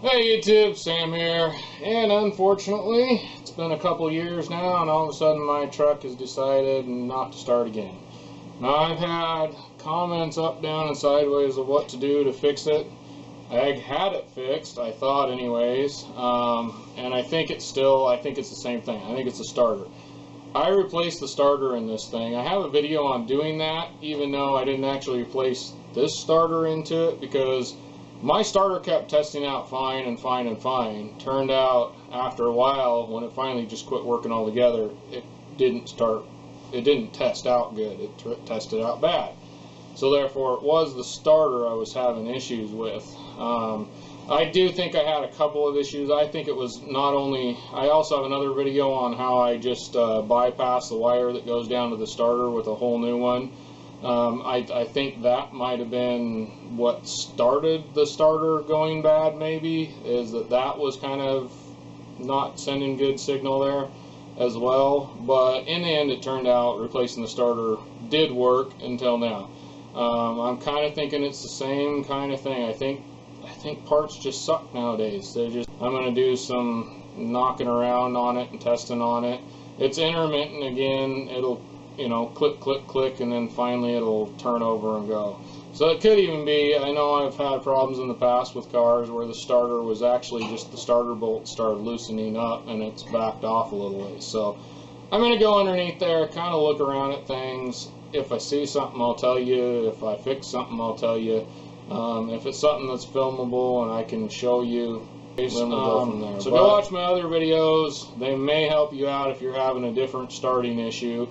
Hey YouTube, Sam here, and unfortunately it's been a couple years now and all of a sudden my truck has decided not to start again. Now I've had comments up, down, and sideways of what to do to fix it. I had it fixed, I thought anyways, and I think it's the same thing. I think it's a starter. I replaced the starter in this thing. I have a video on doing that, even though I didn't actually replace this starter into it, because my starter kept testing out fine and fine and fine. Turned out after a while, when it finally just quit working altogether, it didn't test out good. It tested out bad. So therefore it was the starter I was having issues with. I do think I had a couple of issues. I think it was not only, I also have another video on how I just bypass the wire that goes down to the starter with a whole new one. I think that might have been what started the starter going bad, maybe, is that was kind of not sending good signal there as well. But in the end it turned out replacing the starter did work until now. I'm kind of thinking it's the same kind of thing. I think parts just suck nowadays. I'm going to do some knocking around on it and testing on it. It's intermittent again. It'll, click, click, click, and then finally it'll turn over and go. So it could even be, I know I've had problems in the past with cars where the starter was actually just the starter bolt started loosening up and it's backed off a little ways. So I'm going to go underneath there, kind of look around at things. If I see something, I'll tell you. If I fix something, I'll tell you. If it's something that's filmable and I can show you, then we'll go from there. So go watch my other videos. They may help you out if you're having a different starting issue.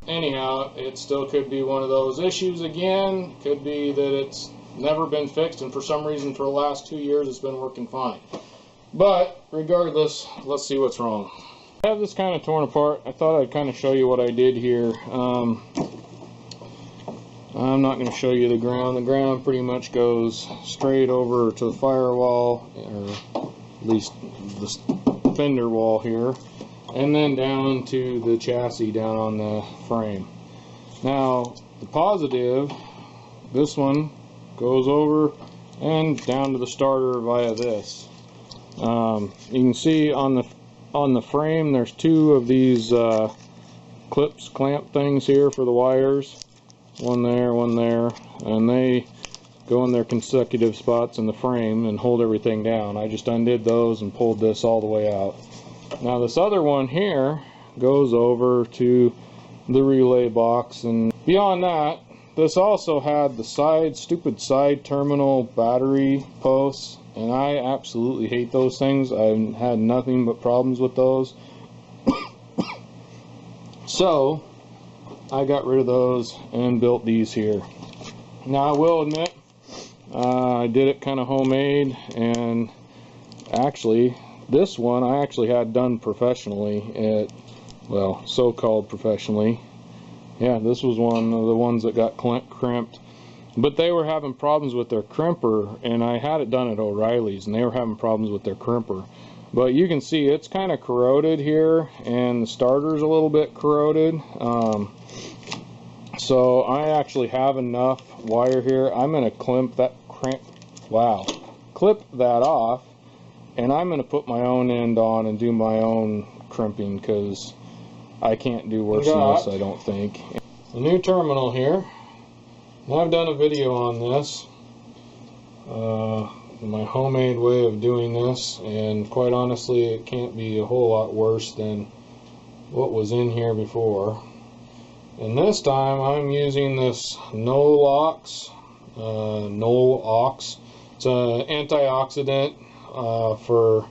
Anyhow, it still could be one of those issues again. Could be that it's never been fixed and for some reason for the last 2 years it's been working fine. But regardless, let's see what's wrong. I have this kind of torn apart. I thought I'd kind of show you what I did here. I'm not going to show you the ground. The ground pretty much goes straight over to the firewall, or at least the fender wall here, and then down to the chassis down on the frame. Now, the positive, this one goes over and down to the starter via this. You can see on the frame there's two of these clamp things here for the wires. One there, and they go in their consecutive spots in the frame and hold everything down. I just undid those and pulled this all the way out. Now this other one here goes over to the relay box, and beyond that, this also had the stupid side terminal battery posts, and I absolutely hate those things. I've had nothing but problems with those. So I got rid of those and built these here. Now I will admit, I did it kind of homemade, and actually this one I actually had done professionally, well, so-called professionally. Yeah, this was one of the ones that got crimped, but they were having problems with their crimper, and I had it done at O'Reilly's and they were having problems with their crimper. But you can see it's kind of corroded here, and the starter's a little bit corroded. So I actually have enough wire here. I'm going to clip that off, and I'm going to put my own end on and do my own crimping, because I can't do worse than this, I don't think. A new terminal here. Now I've done a video on this, my homemade way of doing this, and quite honestly it can't be a whole lot worse than what was in here before. And this time I'm using this Nolox. It's an antioxidant for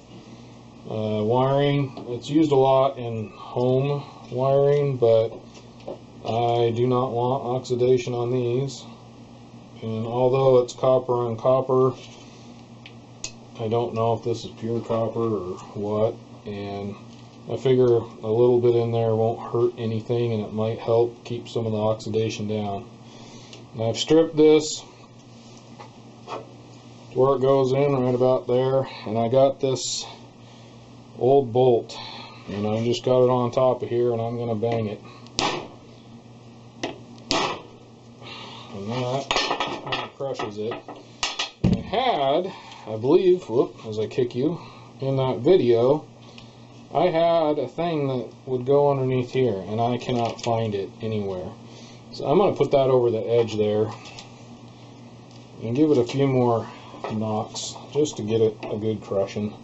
wiring. It's used a lot in home wiring, but I do not want oxidation on these. And although it's copper on copper, I don't know if this is pure copper or what, and I figure a little bit in there won't hurt anything, and it might help keep some of the oxidation down. And I've stripped this to where it goes in right about there, and I got this old bolt, and I just got it on top of here, and I'm going to bang it. And that kind of crushes it. I had I believe, whoop, as I kick you, in that video, I had a thing that would go underneath here, and I cannot find it anywhere. So I'm going to put that over the edge there and give it a few more knocks just to get it a good crushing.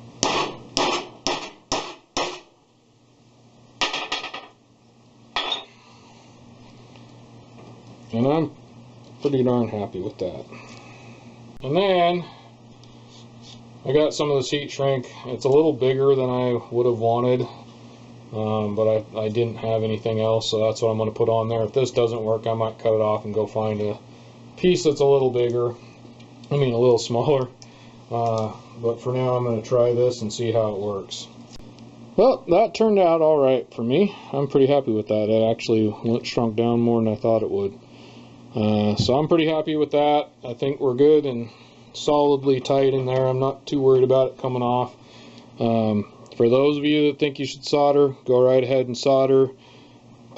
And I'm pretty darn happy with that. And then I got some of this heat shrink. It's a little bigger than I would have wanted, but I didn't have anything else, so that's what I'm going to put on there. If this doesn't work, I might cut it off and go find a piece that's a little bigger. I mean, a little smaller. But for now, I'm going to try this and see how it works. Well, that turned out all right for me. I'm pretty happy with that. It actually shrunk down more than I thought it would. So I'm pretty happy with that. I think we're good and solidly tight in there. I'm not too worried about it coming off. For those of you that think you should solder, go right ahead and solder.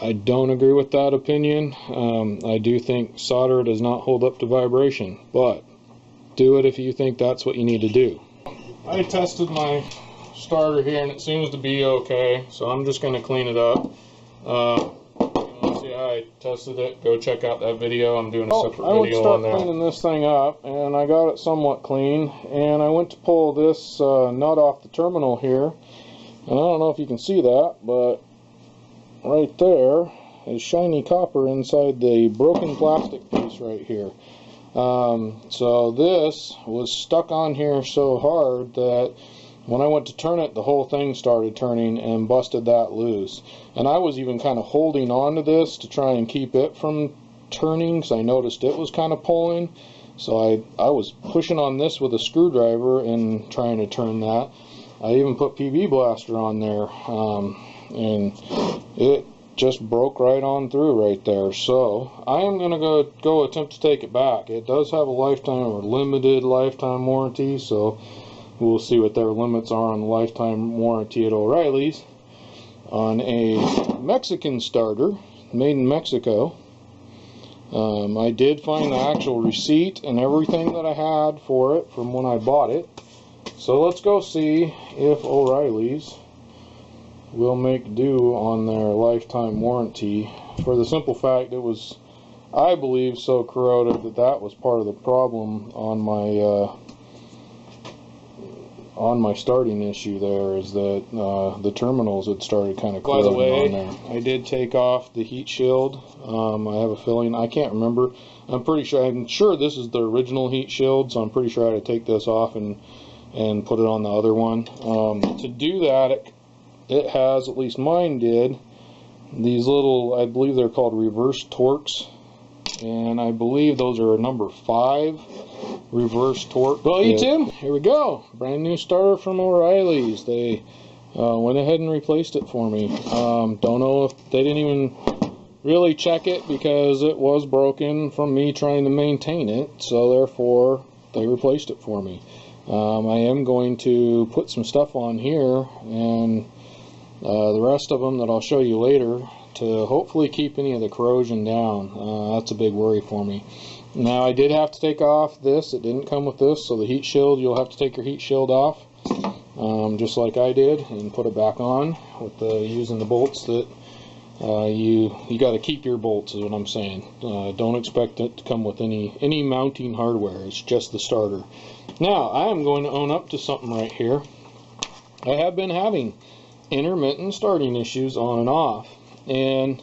I don't agree with that opinion. I do think solder does not hold up to vibration, but do it if you think that's what you need to do. I tested my starter here and it seems to be okay, so I'm just going to clean it up. See how I tested it? Go check out that video. I'm doing a separate video on there. I would start cleaning this thing up, and I got it somewhat clean, and I went to pull this nut off the terminal here, and I don't know if you can see that, but right there is shiny copper inside the broken plastic piece right here. So this was stuck on here so hard that when I went to turn it, the whole thing started turning and busted that loose. And I was even kind of holding on to this to try and keep it from turning, because I noticed it was kind of pulling. So I was pushing on this with a screwdriver and trying to turn that. I even put PV Blaster on there, and it just broke right on through right there. So I am going to go attempt to take it back. It does have a lifetime or limited lifetime warranty, so we'll see what their limits are on the lifetime warranty at O'Reilly's. On a Mexican starter, made in Mexico. I did find the actual receipt and everything that I had for it from when I bought it. So let's go see if O'Reilly's will make do on their lifetime warranty. For the simple fact it was, I believe, so corroded that was part of the problem on my starting issue there, is that the terminals had started kind of corroding. By the way, on there. I did take off the heat shield. I have a feeling, I can't remember, I'm sure this is the original heat shield, so I'm pretty sure I had to take this off and put it on the other one. To do that, it has, at least mine did, these little, I believe they're called reverse torques, and I believe those are number 5 reverse torque. Well, YouTube, here we go. Brand new starter from O'Reilly's. They went ahead and replaced it for me. Don't know if they didn't even really check it because it was broken from me trying to maintain it, so therefore they replaced it for me. I am going to put some stuff on here and the rest of them that I'll show you later to hopefully keep any of the corrosion down. That's a big worry for me. Now, I did have to take off this. It didn't come with this, so the heat shield, you'll have to take your heat shield off, just like I did, and put it back on with using the bolts that you got to keep your bolts, is what I'm saying. Don't expect it to come with any mounting hardware. It's just the starter. Now, I am going to own up to something right here. I have been having intermittent starting issues on and off, and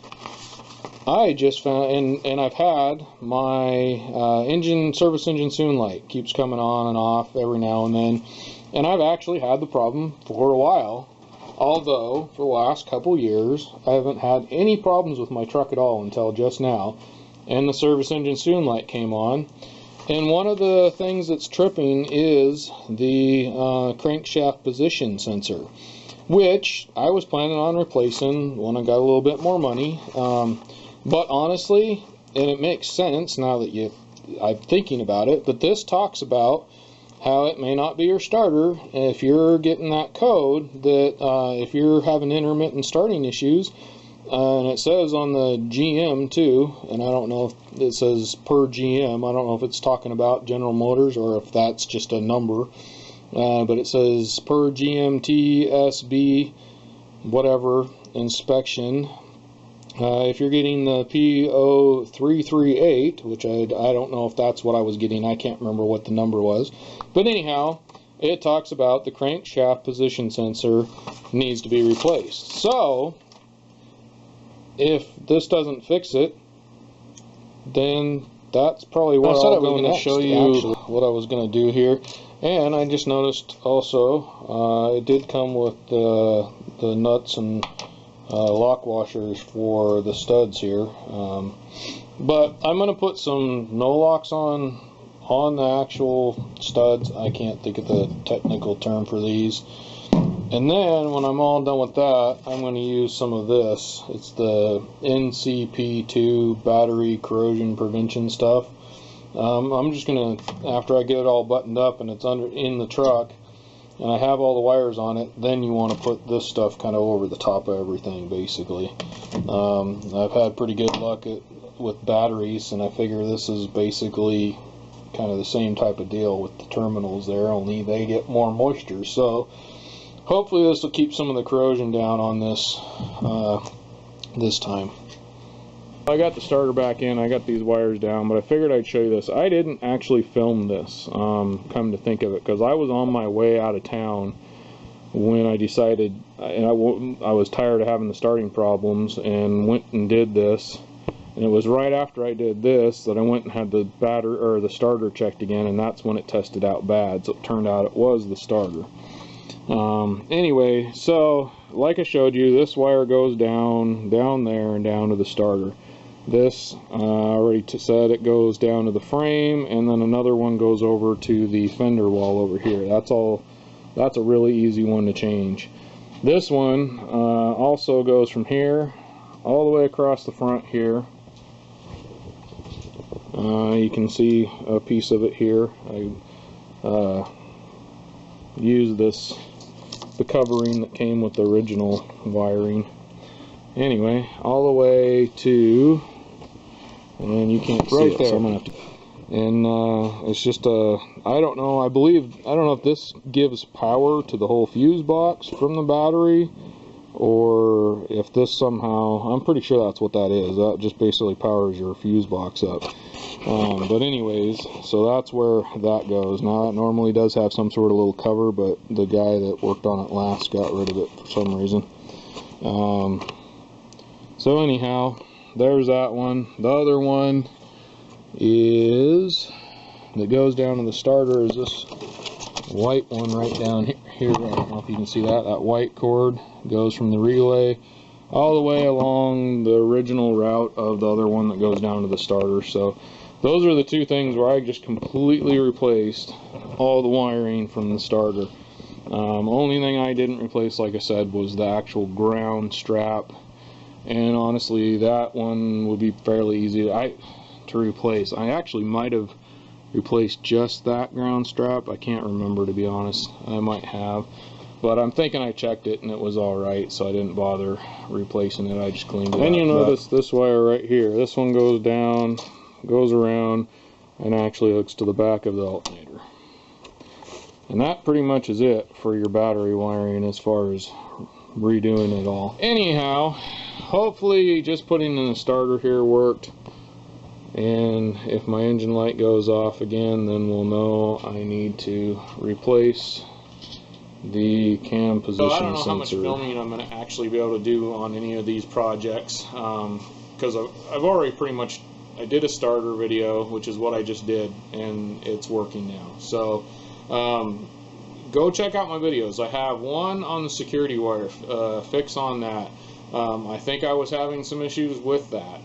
I just found, and I've had my service engine soon light keeps coming on and off every now and then, and I've actually had the problem for a while, although for the last couple years I haven't had any problems with my truck at all until just now, and the service engine soon light came on. And one of the things that's tripping is the crankshaft position sensor, which I was planning on replacing when I got a little bit more money. But honestly, and it makes sense now that I'm thinking about it, but this talks about how it may not be your starter if you're getting that code that if you're having intermittent starting issues, and it says on the GM too, and I don't know if it says per GM. I don't know if it's talking about General Motors or if that's just a number, but it says per GMT SB whatever inspection. If you're getting the P0338, which I don't know if that's what I was getting, I can't remember what the number was, but anyhow, it talks about the crankshaft position sensor needs to be replaced. So if this doesn't fix it, then that's probably what I was going to show you what I was going to do here. And I just noticed also it did come with the nuts and lock washers for the studs here, but I'm going to put some no locks on the actual studs. I can't think of the technical term for these. And then when I'm all done with that, I'm going to use some of this. It's the NCP2 battery corrosion prevention stuff. I'm just going to, after I get it all buttoned up and it's in the truck and I have all the wires on it, then you want to put this stuff kind of over the top of everything, basically. I've had pretty good luck with batteries, and I figure this is basically kind of the same type of deal with the terminals there, only they get more moisture. So hopefully this will keep some of the corrosion down on this this time. I got the starter back in, I got these wires down, but I figured I'd show you this. I didn't actually film this, come to think of it, because I was on my way out of town when I decided, and I was tired of having the starting problems, and went and did this. And it was right after I did this that I went and had the the starter checked again, and that's when it tested out bad. So it turned out it was the starter. Anyway, so like I showed you, this wire goes down there and down to the starter. This, I already said, it goes down to the frame, and then another one goes over to the fender wall over here. That's all. That's a really easy one to change. This one also goes from here all the way across the front here. You can see a piece of it here. I used the covering that came with the original wiring. Anyway, all the way to, and you can't see it, so I'm gonna have to. And it's just I don't know. I don't know if this gives power to the whole fuse box from the battery, or if this somehow, I'm pretty sure that's what that is. That just basically powers your fuse box up. But anyways, so that's where that goes. Now that normally does have some sort of little cover, but the guy that worked on it last got rid of it for some reason. So anyhow, there's that one. The other one is, that goes down to the starter, is this white one right down here. I don't know if you can see that. That white cord goes from the relay all the way along the original route of the other one that goes down to the starter. So those are the two things where I just completely replaced all the wiring from the starter. Only thing I didn't replace, like I said, was the actual ground strap. And honestly, that one would be fairly easy to replace. I actually might have replaced just that ground strap. I can't remember, to be honest. I might have. But I'm thinking I checked it and it was alright, so I didn't bother replacing it. I just cleaned it up. And you notice this wire right here. This one goes down, goes around, and actually hooks to the back of the alternator. And that pretty much is it for your battery wiring as far as redoing it all. Anyhow, hopefully just putting in the starter here worked. And if my engine light goes off again, then we'll know I need to replace the cam position sensor. So I don't know how much filming I'm going to actually be able to do on any of these projects, because I've already pretty much, I did a starter video, which is what I just did, and it's working now. So go check out my videos. I have one on the security wire fix on that. I think I was having some issues with that.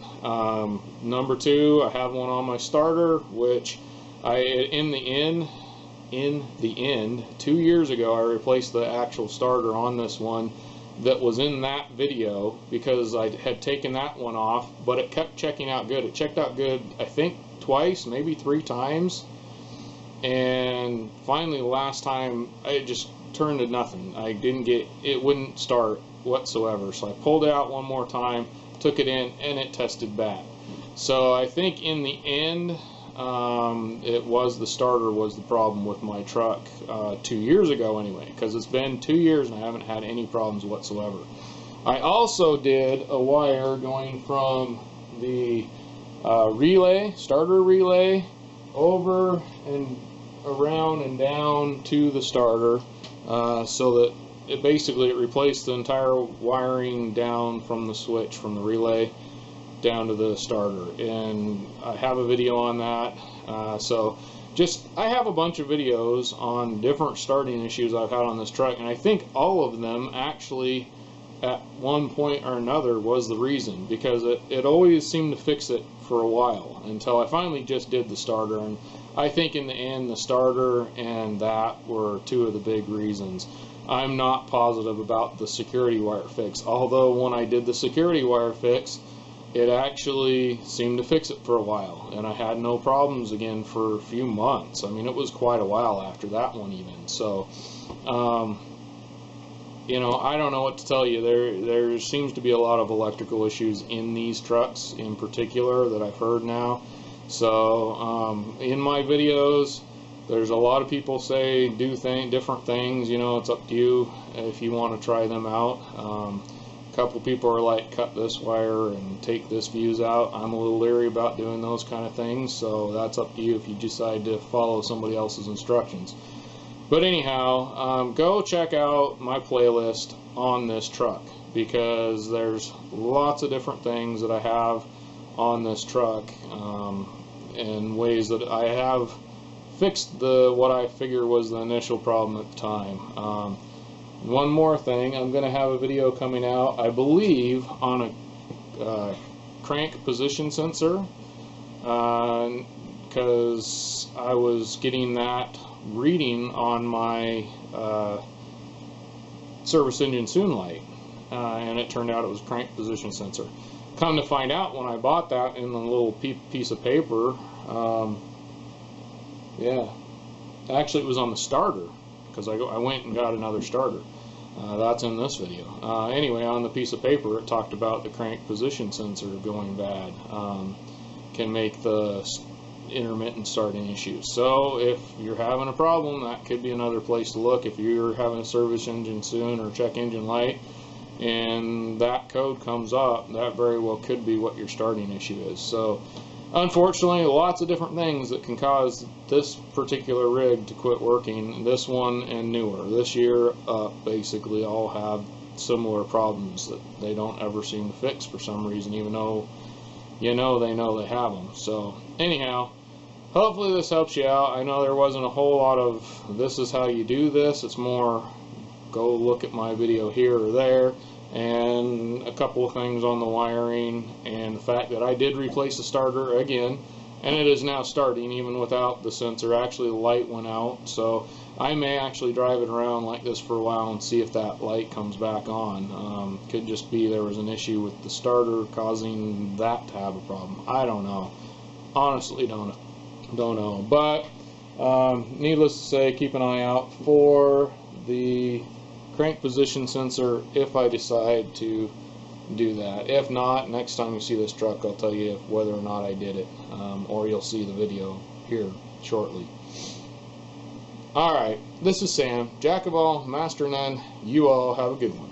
Number two, I have one on my starter, which in the end 2 years ago I replaced the actual starter on this one that was in that video, because I had taken that one off, but it kept checking out good. It checked out good, I think twice, maybe 3 times, and finally the last time it just turned to nothing. I didn't get, it wouldn't start whatsoever. So I pulled it out one more time, took it in, and it tested bad. So I think in the end, it was the starter was the problem with my truck 2 years ago anyway, because it's been 2 years and I haven't had any problems whatsoever. I also did a wire going from the starter relay, over and around and down to the starter, so that it replaced the entire wiring down from the switch, from the relay down to the starter, and I have a video on that. I have a bunch of videos on different starting issues I've had on this truck, and I think all of them actually at one point or another was the reason, because it always seemed to fix it for a while until I finally just did the starter. And I think in the end the starter and that were two of the big reasons. I'm not positive about the security wire fix, although when I did the security wire fix, it actually seemed to fix it for a while, and I had no problems again for a few months. I mean, it was quite a while after that one even. So you know, I don't know what to tell you. There seems to be a lot of electrical issues in these trucks in particular that I've heard now. So in my videos, there's a lot of people say do different things. You know, it's up to you if you want to try them out. A couple people are like, cut this wire and take this fuse out. I'm a little leery about doing those kind of things, so that's up to you if you decide to follow somebody else's instructions. But anyhow, go check out my playlist on this truck, because there's lots of different things that I have on this truck, and ways that I have fixed what I figure was the initial problem at the time. One more thing, I'm going to have a video coming out, I believe, on a crank position sensor, because I was getting that reading on my service engine soon light, and it turned out it was crank position sensor. Come to find out, when I bought that in the little piece of paper, yeah, actually it was on the starter, because I went and got another starter. That's in this video. Anyway, on the piece of paper it talked about the crank position sensor going bad, can make the intermittent starting issues. So if you're having a problem, that could be another place to look. If you're having a service engine soon or check engine light and that code comes up, that very well could be what your starting issue is. So unfortunately, lots of different things that can cause this particular rig to quit working. This one and newer this year basically all have similar problems that they don't ever seem to fix for some reason, even though they know they have them. So anyhow, hopefully this helps you out. I know there wasn't a whole lot of this is how you do this. It's more go look at my video here or there, and a couple of things on the wiring, and the fact that I did replace the starter again, and it is now starting even without the sensor. Actually, the light went out, so I may actually drive it around like this for a while and see if that light comes back on. Could just be there was an issue with the starter causing that to have a problem. I don't know. Honestly, don't know. But needless to say, keep an eye out for the crank position sensor if I decide to do that. If not, next time you see this truck, I'll tell you whether or not I did it, or you'll see the video here shortly. Alright, this is Sam, Jack of all, master none. You all have a good one.